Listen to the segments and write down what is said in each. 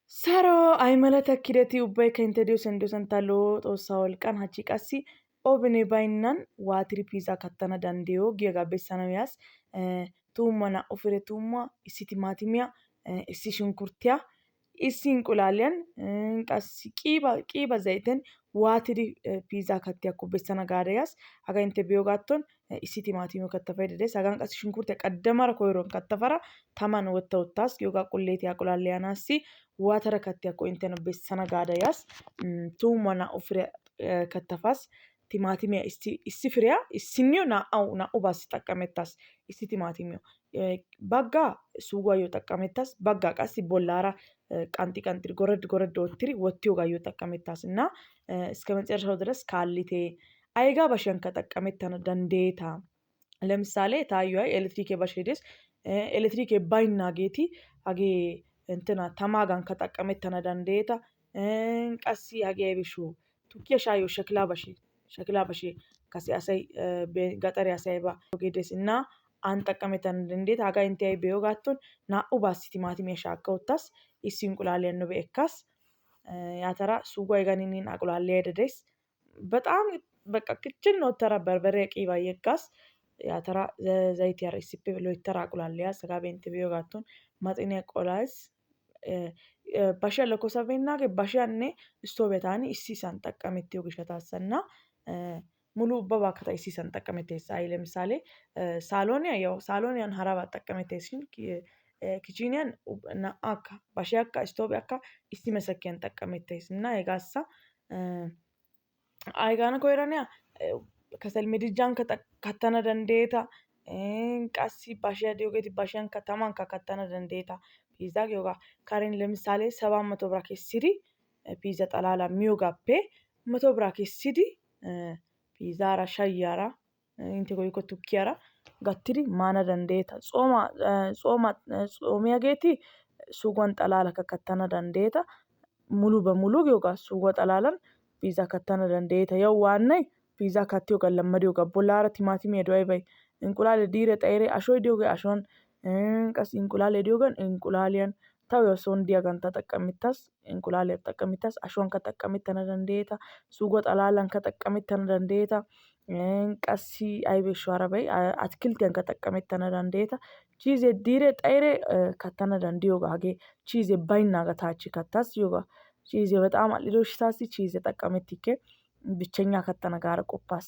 Saro aymalata kideti ubbaykka intte diyosan diyosan ta Xoossaa wolqqan hachchi qassi ovenee baynnan waatiri piizaa kattana danddayiyo giyagaa bessanawu yaas. Tuummuwa 2 fire tuummuwa, issi timaatimiya, issi shunkkurttiya, issi inqulaaliyan qassi qiiba zaytiyan waatidi piizaa kattiyakko bessana gaada yaas. Hagaa intte be'iyogaatton issi timaatimiyo kattafaydda days. Hagan qassi shunkkurttiya qaddamara koyruwan kattafara taman wotta wottaas. Giyogaa qulleetiya aqulaalliyanaassi waatada kattiyakko inttena bessana gaada yaas. Tuummuwa 2 firiya kattafaas. Timaatimiya issi firiya issinniyo 2 xaqqamettaas. Issi timaatimiyo baggaa suuguwayyo xaqqamettaas. Baggaa qassi bollaara qanxxi goreddi oottiri wottiyogaayyo xaqqamettaas እና እስከ መጨረሻው ድረስ ካሊቴ አይጋ በሸንከ ጠቀሜተነ ደንዴታ ለምሳሌ ታዩ ኤሌክትሪክ የበሽዴስ ኤሌክትሪክ የባይናጌቲ አጌ እንትና ተማጋን ከጠቀሜተነ ደንዴታ ቀሲ አጌ አይብሹ ቱኪየ ሻዮ ሸክላ በሺ ከሲ አሳይ ገጠር ያሳይባ ጌዴስ እና አንጠቀሜተነ ደንዴታ አጋ ኢንቲያይ ቤዮጋቶን ናኡ ባሲ ቲማቲም የሻከውታስ issi እንቁላሊያን ነው በኤካስ ያተራ ሱጓ ይጋኒኒን አቁላሊያ ደደስ በጣም በቃ ክችን ነው ተራ በርበሬ ቂባ የካስ ያተራ ዘይት ያረ ሲፒ ብሎ ይተራ አቁላሊያ ሰጋቤንት ቢዮጋቶን ማጥኔ ቆላስ ባሻለ ኮሳቤና ባሻኔ ስቶቤታኒ ኢሲሳን ጠቀመቴው ግሸታሰና ሙሉ በባከታ ኢሲሳን ጠቀመቴስ አይ ለምሳሌ ሳሎኒያን ሀራባ ጠቀመቴስን kichiniyan na akka bashiyakka istoophiyakka issi mesakkiyan xaqqamettays እና የጋሳ አይጋነ koyraniya kasal midijjan kattana dandeeta qassi bashiya diyogeeti bashiyankka tamankka kattana dandeeta piizaa giyogaa karen ለምሳሌ 700 ብር kessidi piiza xalaalaa miyogaappe 100 ብር kessidi piizaara shayiyaara intte koykko tukkiyara gattidi maana dandeeta. Tsoomiyageeti suuguwan xalaalakka kattana dandeeta. Mulu bamulu giyogaa suuguwa xalaalan piizaa kattana dandeeta. Yawu waannay piizaa kattiyogaa lammadiyogaa. Bollaara timaatimiya diyo aybay inqulaalee diire xayire ashoy diyogee ashuwan qassi inqulaalee diyogan inqulaaliyan tawu yawu son diyagan ta xaqqamettaas. Inqulaaliya xaqqamettaas. Ashuwankka xaqqamettana dandeeta. Suugo xalaalankka xaqqamettana dandeeta. qassi aybeeshsho harabay atikilttiyankka xaqqamettana dandeeta. Chiizee diire xayire kattana dandiyogaa hagee chiizee baynnaagaa ta hachchi kattaas giyogaa. Chiizee በጣም አል'ido gishshataassi chiizee xaqqamettikke bichchenyaa kattana gaada qoppaas.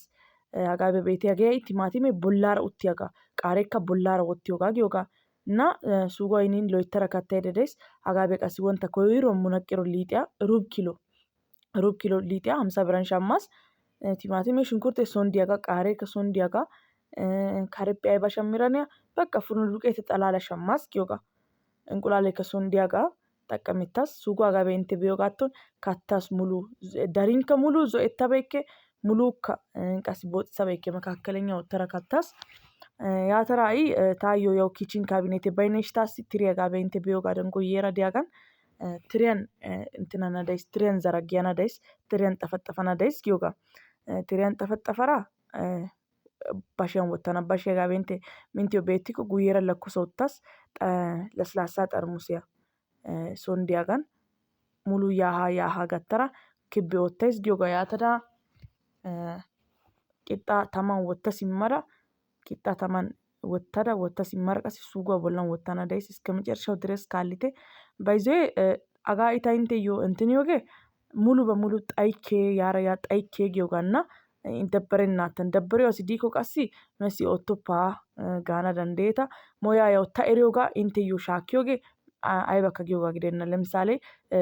hagaa bebeeti hagee timaatimee bollaara uttiyagaa qaareekka bollaara wottiyogaa giyogaa. እና suuguwa hinin loyttara kattaydda days. hagaabe qassi wontta koyruwan munaqqiro liixiya ruub kilo liixiya 50 biran shammaas. timaatime shunkurtee son diyagaa qaareekka son diyagaa kareppe ayba shammiraniya በቃ furuno duqeete xalaala shammaas giyogaa. Inqulaaleekka son diyagaa xaqqamettaas. Suuguwa hagaabe intte be'iyogaatton kattaas mulu darinkka mulu zo'ettabeekke mulukka qassi booxissabeekke makaakkalenya wottara kattaas. yaatara ha'i taayyo yawu kichin kaabinete baynna gishshataassi tiriya hagaabe intte be'iyogaadan guyyeera diyagan tiriyan inttinana days tiriyan zaragiyana days tiriyan xafaxafana days giyogaa. tiriyan xafaxafara bashiyan wottana. Bashiya hagaabe intte minttiyo beettikko guyyeera lakkosa wottaas. ለስላሳ ጠርሙሲያ son diyagan mulu yaa haa gattara kibbi oottays giyogaa. yaatada qixxaa taman wotta simmada qixxaa taman wotta simmada qassi suuguwa bollan wottana days. እስከ መጨረሻው ድረስ ካሊቴ ባይዘዌ hagaa i ta intteyo intteniyoogee mulu bamulu xayikke yaara yaa xayikke giyogaanna dabbarennaattan dabbariyo asi diikko qassi messi oottoppa gaana dandeeta. moyaa yawu ta eriyogaa intteyo shaakkiyogee aybakka giyogaa gidenna. ለምሳሌ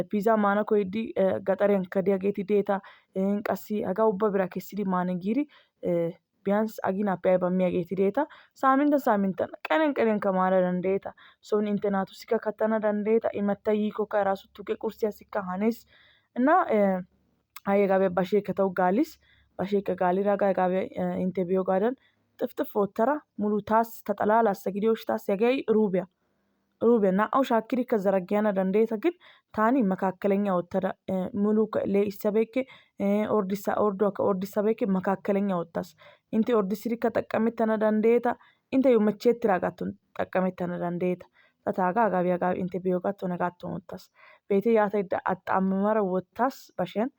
piizaa maana koyyidi gaxariyankka diyageeti deeta qassi hagaa ubba biraa kessidi maana giidi biyans aginaappe ayba miyageeti deeta. saaminttan qeniyankka maana dandeeta. son intte naatussikka kattana dandeeta. imattay yiikkokka raasu tukke qurssiyassikka hanees. እና hayi hagaabe basheekka tawu gaalis. basheekka gaaliraagaa hagaabe intte be'iyogaadan xifxif oottara mulu taas ta xalaalaassa gidiyo gishshataassi hagee ruubiya 2 shaakkidikka zaragiyana dandeeta. ግን taani makaakkalenya wottada mulukka lee'issabeekke orduwakka ordissabeekke makaakkalenya wottaas. intte ordissidikka xaqqamettana dandeeta. intteyo machcheettiraagaatton xaqqamettana dandeeta. ta taagaa hagaabe intte be'iyogaatton hagaatton wottaas. ቤቴ ያተይዳ አጣመመረ ወታስ ባሸን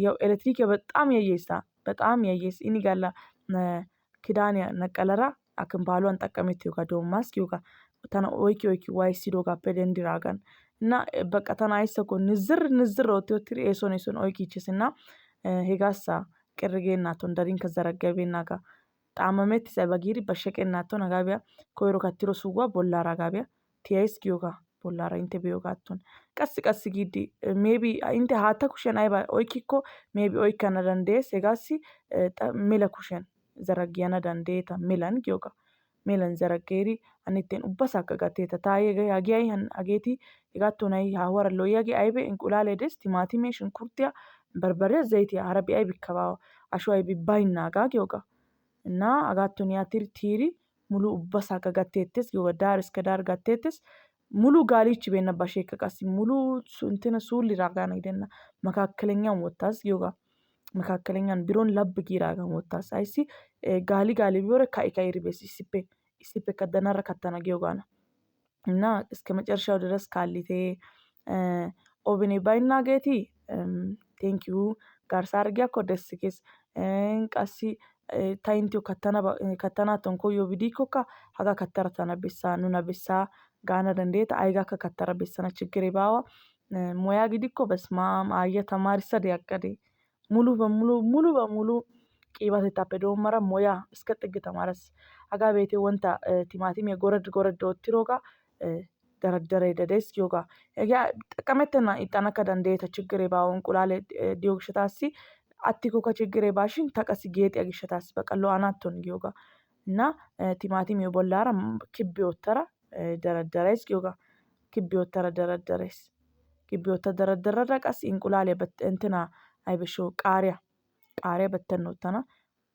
ያው ኤሌክትሪክ በጣም ያየሳ በጣም ያየስ ኢኒ ጋላ ክዳንያ ነቀለራ አክን ባሏን ጠቀመት ዮጋ ዶማስ ዮጋ ተና ኦይኪ ዋይሲዶ ጋር ፔደንዲራጋን እና በቃ ተና አይሰኮ ንዝር ወጥቶ ኤሶን ኦይኪችስና ሄጋሳ ቅርጌናቶን ዳሪን ከዘረገቤናጋ ጣመመት ሰበጊሪ በሸቀናቶን አጋቢያ ኮይሮ ከትሮ ሱዋ ቦላራ አጋቢያ ቲያይስ ጊዮጋ ቦላራ ኢንተ ቢዮጋቶን ቀስ ጊዲ ሜቢ ኢንተ ሃታ ኩሸን አይባ ኦይኪኮ ሜቢ ኦይካና ዳንዴስ ሄጋሲ ሚለ ኩሸን ዘረጊያና ዳንዴታ ሚላን ጊዮጋ milan zaraggeeri anitten ubbasa akka gatteeta taa'ee hagiyay hageeti hegaatton hawara lo'iyage aybe inqulaale des timaatime shunkurtiya barbariya zaytiya harabi aybikka baawa asho aybi baynnaagaa giyogaa እና አጋቶን ያትር ቲሪ ሙሉ ubbasa gatteettes giyogaa ዳር እስከ ዳር gatteettes ሙሉ ጋሊች ቤና ባሼከ ቀሲ ሙሉ እንትን ሱሊ ራጋና ይደና መካከለኛው ወጣስ ጊዮጋ መካከለኛን ቢሮን ለብ ጊራጋ ወጣስ አይሲ ጋሊ ቢወረ ካይ ሪቤስ ሲፔ ከደናረ ከተና ጊዮጋና እና እስከ መጨረሻው ድረስ ካሊቴ ኦብኔ ባይናጌቲ ቴንኪዩ ጋርሳ አርጊያ ኮደስኪስ ቀሲ ታይንቲዮ ከተና ቶንኮዮ ቪዲኮካ ሀጋ ከተረተና ቤሳ ኑና ቤሳ ጋና ደንዴታ አይጋ ከከተረ ቤሰና ችግር ባዋ ሞያ ጊዲኮ በስማም አየ ተማሪ ሰድ ያቀደ ሙሉ በሙሉ ቂባት ታፔዶ መራ ሞያ እስከ ጥግ ተማረስ አጋ ቤቴ ወንታ ቲማቲም የጎረድ ወትሮጋ ደረደረ ደደስ ዮጋ ያ ጠቀመተና ኢጣናከ ዳንዴታ ችግር ባው እንቁላሌ ዲዮክሽታሲ አቲኮ ከችግር ባሽን ተቀስ ጌጥ ያግሽታስ በቀሎ አናቶን ዮጋ እና ቲማቲም የቦላራ ክብ ወተራ ደረደረስ ዮጋ ክብ ወተራ ደረደረስ ክብ ወተራ ደረደረ ቀስ እንቁላሌ እንትና አይበሾ ቃሪያ በተኖተና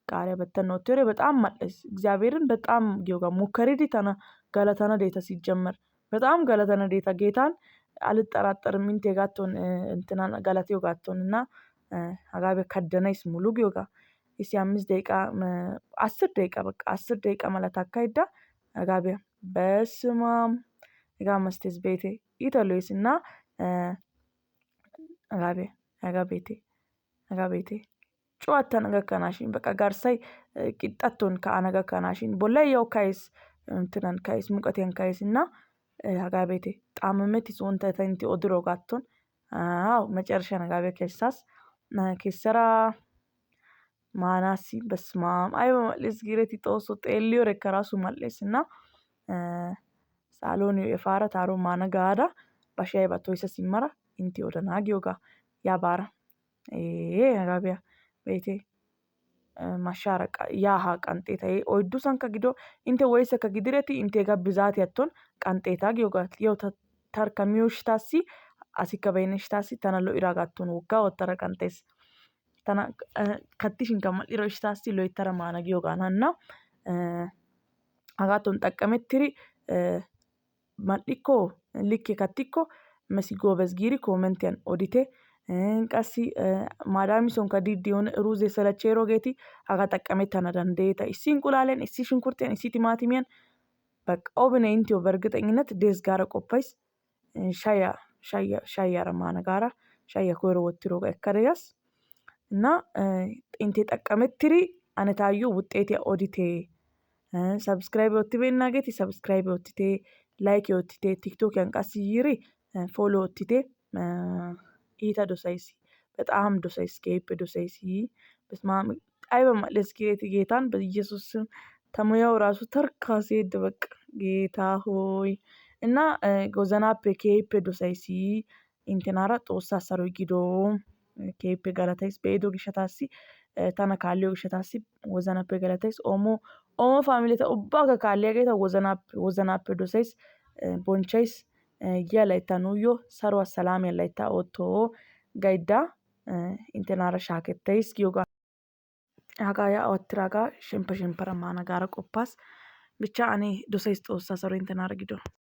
ቃሪያ በተኖተረ በጣም ማለስ እግዚአብሔርን በጣም ጊዮጋ ሙከሪዲ ተና ገለተና ዴታ ሲጀመር በጣም ገለተና ዴታ ጌታን አልጠራጠርም እንቴ ጋቶን እንትና ገለቴው ጋቶን እና አጋበ ከደነይስ ሙሉ ጊዮጋ እሲ 5 ደቂቃ 10 ደቂቃ በቃ 10 ደቂቃ ማለት አካይዳ አጋበ በስማም ጋማስተስ ቤቴ ኢታሎይስ እና አጋቤቴ ጨዋታ ነገር ከናሽን በቃ ጋርሳይ ቂጣቶን ከአነጋ ከናሽን ቦላይ ያው ካይስ እንትናን ካይስ ሙቀቴን ካይስ እና አጋቤቴ ጣመመት ይሶንታ ታንቲ ኦድሮ ጋቶን አው መጨረሻ አጋቤ ከሰራ ማናሲ በስማም አይበ ማለስ ጊሬቲ ጦሶ ጤሊዮ ረከራሱ ማለስ እና ሳሎኒ የፋራ ታሮ ማነጋዳ ባሻይ ባቶይሰ ሲመራ ኢንቲ ወደና ጊዮጋ ያባራ አጋቢያ ቤቴ ማሻረቃ ያሃ ቀንጤታ ኦይዱ ሰንከ ጊዶ ኢንተ ወይሰ ከጊድረቲ ኢንተ ጋብዛት ያቶን ቀንጤታ ጊዮጋት የው ተርከሚውሽታሲ አሲከ በይነሽታሲ ተናሎ ኢራጋቶን ወጋ ወተረ ቀንጤስ ተና ከትሽን ከመል ኢሮሽታሲ ሎይተረ ማና ጊዮጋና እና አጋቶን ጠቀመትሪ ማልኮ ልክ ከትኮ መሲ ጎበዝ ጊሪ ኮሜንቲያን ኦዲቴ ቀሲ ማዳሚ ሶንካ ዲዲዮን ሩዝ የሰለቼሮ ጌቲ አጋ ጠቀመተና ዳንዴታ እሲ እንቁላለን እሲ ሽንኩርቴን እሲ ቲማቲሚያን በቃ ኦብኔ ኢንቲዮ በርግጠኝነት ዴስ ጋራ ቆፓይስ ሻያ ረማና ጋራ ሻያ ኮይሮ ወትሮ ከከረያስ እና ኢንቴ ጠቀመትሪ አነታዩ ውጤት ኦዲቴ ሰብስክራይብ ወትቤና ጌቲ ሰብስክራይብ ወትቴ ላይክ ወትቴ ቲክቶክ ያንቃሲ ይሪ ፎሎ ወትቴ ኢታ ዶሳይሲ በጣም ዶሳይስ ከይፕ ዶሳይሲ በስማም አይበ ማለስ ጌታን በኢየሱስ ተሞያው ራሱ ተርካሴ ደበቅ ጌታ ሆይ እና ጎዘናፕ ከይፕ ዶሳይሲ ኢንተናራ ጦሳ ሰሮ ጊዶ ከይፕ ጋላታይስ በኤዶ ግሸታሲ ታና ካሊዮ ግሸታሲ ወዘናፕ ጋላታይስ ኦሞ ፋሚሊ ተኡባጋ ካሊያ ጌታ ወዘናፕ ዶሳይስ ቦንቻይስ ያላይታ ኑዮ ሰሮ ሰላም ያላይታ ኦቶ ጋይዳ ኢንተናራ ሻከተይስ ጊዮጋ አጋያ ኦትራጋ ሸምፐረ ማና ጋራ ቆፓስ ብቻ እኔ ዶሳይስ ጦሳ ሰሮ ኢንተናራ ጊዶ